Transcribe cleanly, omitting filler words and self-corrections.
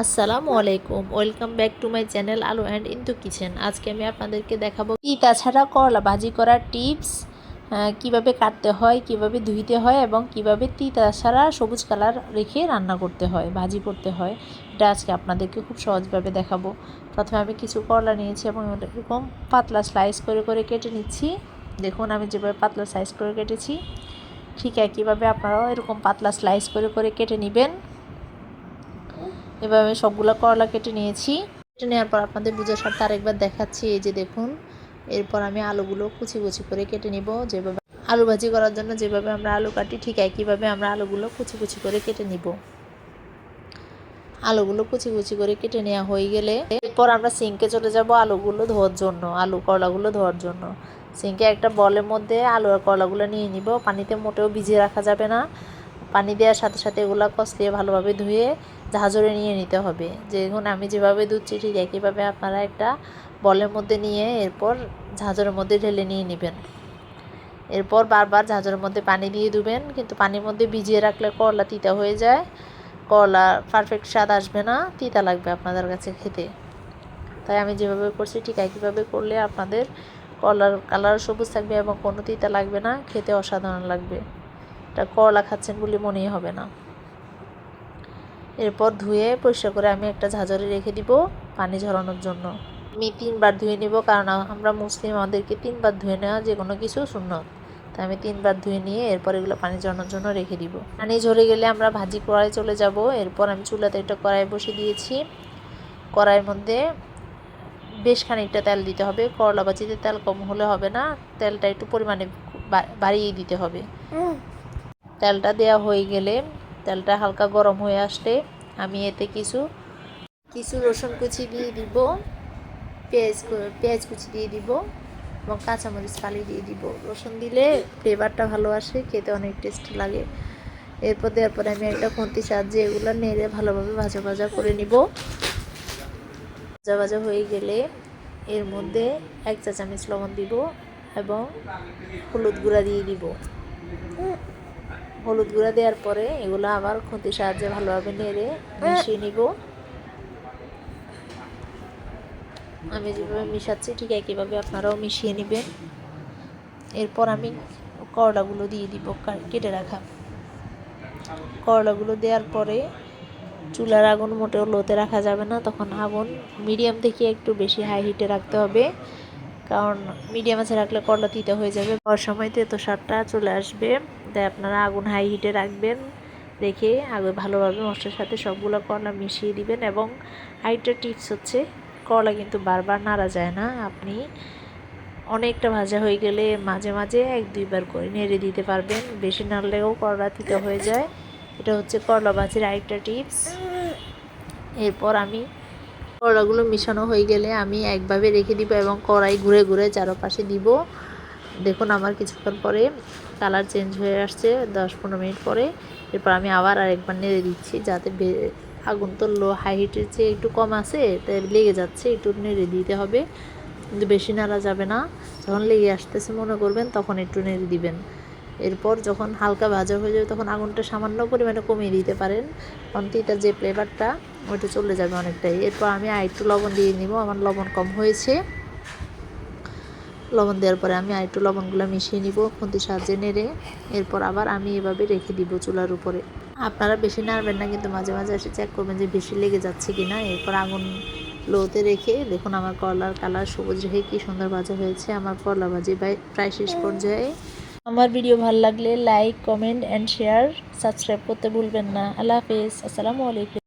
আসসালামু আলাইকুম, welcome back to my channel আলু অ্যান্ড ইন্তু কিচেন। আজকে আমি আপনাদেরকে দেখাবো তিতা ছাড়া করলা ভাজি করার টিপস, কিভাবে কাটতে হয়, কিভাবে ধুইতে হয় এবং কিভাবে তিতা ছাড়া সবুজ কালার রেখে রান্না করতে হয়, ভাজি করতে হয়। এটা আজকে আপনাদেরকে খুব সহজভাবে দেখাবো। প্রথমে আমি কিছু করলা নিয়েছি এবং এরকম পাতলা স্লাইস করে করে কেটে নিচ্ছি। দেখুন আমি যেভাবে পাতলা স্লাইস করে কেটেছি, ঠিক একইভাবে আপনারাও এরকম পাতলা স্লাইস করে করে কেটে নেবেন। এভাবে সবগুলো করলা কেটে নিয়েছি। কেটে নেওয়ার পর আপনাদের বুঝার স্বার্থে আরেকবার দেখাচ্ছি। এই যে দেখুন, এরপর আমি আলুগুলো কুচি কুচি করে কেটে নিব। যেভাবে আলু ভাজি করার জন্য যেভাবে আমরা আলু কাটি, ঠিক একইভাবে আমরা আলুগুলো কুচি কুচি করে কেটে নিব। আলুগুলো কুচি কুচি করে কেটে নেওয়া হয়ে গেলে এরপর আমরা সিঙ্কে চলে যাব আলুগুলো ধোয়ার জন্য, আলু করলাগুলো ধোয়ার জন্য। সিঙ্কে একটা বলের মধ্যে আলু আর করলাগুলো নিয়ে নিব। পানিতে মোটেও ভিজিয়ে রাখা যাবে না। পানি দেওয়ার সাথে সাথে এগুলো কষলিয়ে ভালোভাবে ধুয়ে ঝাঁঝরে নিয়ে নিতে হবে। যেমন আমি যেভাবে ধুচ্ছি ঠিক একইভাবে আপনারা একটা বলের মধ্যে নিয়ে এরপর ঝাঁঝরের মধ্যে ঢেলে নিয়ে নেবেন। এরপর বারবার ঝাঁঝরের মধ্যে পানি দিয়ে ধুবেন, কিন্তু পানির মধ্যে ভিজিয়ে রাখলে করলা তিতা হয়ে যায়। করলা পারফেক্ট স্বাদ আসবে না, তিতা লাগবে আপনাদের কাছে খেতে। তাই আমি যেভাবে করছি ঠিক একইভাবে করলে আপনাদের করলার কালার সবুজ থাকবে এবং কোনো তিতা লাগবে না, খেতে অসাধারণ লাগবে। এটা করলা খাচ্ছেন বলে মনেই হবে না। এরপর ধুয়ে পরিষ্কার করে আমি একটা ঝাঁঝরে রেখে দিব পানি ঝরানোর জন্য। আমি 3বার ধুয়ে নিব, কারণ আমরা মুসলিম, আমাদেরকে 3বার ধুয়ে নেওয়া যে কোনো কিছু সুন্নত। তাই আমি 3বার ধুয়ে নিয়ে এরপর এগুলো পানি ঝরানোর জন্য রেখে দিব। পানি ঝরে গেলে আমরা ভাজি কড়াই চলে যাব। এরপর আমি চুলাতে একটা কড়াই বসিয়ে দিয়েছি। কড়াইয়ের মধ্যে বেশ খানিকটা তেল দিতে হবে। করলা ভাজিতে তেল কম হলে হবে না, তেলটা একটু পরিমাণে বাড়িয়ে দিতে হবে। তেলটা দেওয়া হয়ে গেলে, তেলটা হালকা গরম হয়ে আসলে আমি এতে কিছু রসুন কুচি দিয়ে দিব, পেঁয়াজ কুচি দিয়ে দিব এবং কাঁচামরিচ ফালি দিয়ে দিব। রসুন দিলে ফ্লেভারটা ভালো আসে, খেতে অনেক টেস্টি লাগে। এরপর দেওয়ার পরে আমি একটা খুন্তির সাহায্যে এগুলো নেড়ে ভালোভাবে ভাজা ভাজা করে নিব। ভাজা ভাজা হয়ে গেলে এর মধ্যে 1 চা চামচ লবণ দিব এবং হলুদ গুঁড়া দিয়ে দিব। হলুদ গুঁড়া দেওয়ার পরে এগুলো আবার খুন্তির সাহায্যে ভালোভাবে নেড়ে মিশিয়ে নিব। আমি যেভাবে মিশাচ্ছি ঠিক একইভাবে আপনারাও মিশিয়ে নেবেন। এরপর আমি করলাগুলো দিয়ে দিব, কেটে রাখা করলাগুলো দেওয়ার পরে চুলার আগুন মোটেও লোতে রাখা যাবে না, তখন আগুন মিডিয়াম থেকে একটু বেশি হাই হিটে রাখতে হবে, কারণ মিডিয়াম আছে রাখলে করলা তিতা হয়ে যাবে। খাওয়ার সময় তেতো স্বাদটা চলে আসবে। তাই আপনারা আগুন হাই হিটে রাখবেন, রেখে আগে ভালোভাবে মশলার সাথে সবগুলো করলা মিশিয়ে দিবেন। এবং আরেকটা টিপস হচ্ছে, করলা কিন্তু বারবার নাড়া যায় না। আপনি অনেকটা ভাজা হয়ে গেলে মাঝে মাঝে 1-2 বার করে নেড়ে দিতে পারবেন। বেশি নাড়লেও করলা তিতা হয়ে যায়। এটা হচ্ছে করলা ভাজির আরেকটা টিপস। এরপর আমি করলাগুলো মিশানো হয়ে গেলে আমি একভাবে রেখে দিব এবং কড়াই ঘুরে ঘুরে চারপাশে দিব। দেখুন আমার কিছুক্ষণ পরে কালার চেঞ্জ হয়ে আসছে, 10-15 মিনিট পরে। এরপর আমি আবার আরেকবার নেড়ে দিচ্ছি, যাতে আগুন তো হাই হিটের চেয়ে একটু কম আছে, তাই লেগে যাচ্ছে, একটু নেড়ে দিতে হবে, কিন্তু বেশি নাড়া যাবে না। যখন লেগে আসতেছে মনে করবেন তখন একটু নেড়ে দিবেন। এরপর যখন হালকা ভাজা হয়ে যাবে তখন আগুনটা সামান্য পরিমাণে কমিয়ে দিতে পারেন, কারণ তিতার যে ফ্লেভারটা ওইটা চলে যাবে অনেকটাই। এরপর আমি আরেকটু লবণ দিয়ে নিব, আমার লবণ কম হয়েছে। লবণ দেওয়ার পরে আমি আরেকটু লবণগুলো মিশিয়ে নিব খুন্তির সাহায্যে নেড়ে। এরপর আবার আমি এভাবে রেখে দিব চুলার উপরে। আপনারা বেশি নাড়বেন না, কিন্তু মাঝে মাঝে এসে চেক করবেন যে বেশি লেগে যাচ্ছে কি না। এরপর আগুন লোতে রেখে দেখুন আমার করলার কালার সবুজ রেখে কী সুন্দর ভাজা হয়েছে। আমার করলা ভাজি প্রায় শেষ পর্যায়ে। আমার ভিডিও ভালো লাগলে like, comment and share, subscribe করতে ভুলবেন না। আল্লাহ হাফেজ, আসসালামু আলাইকুম।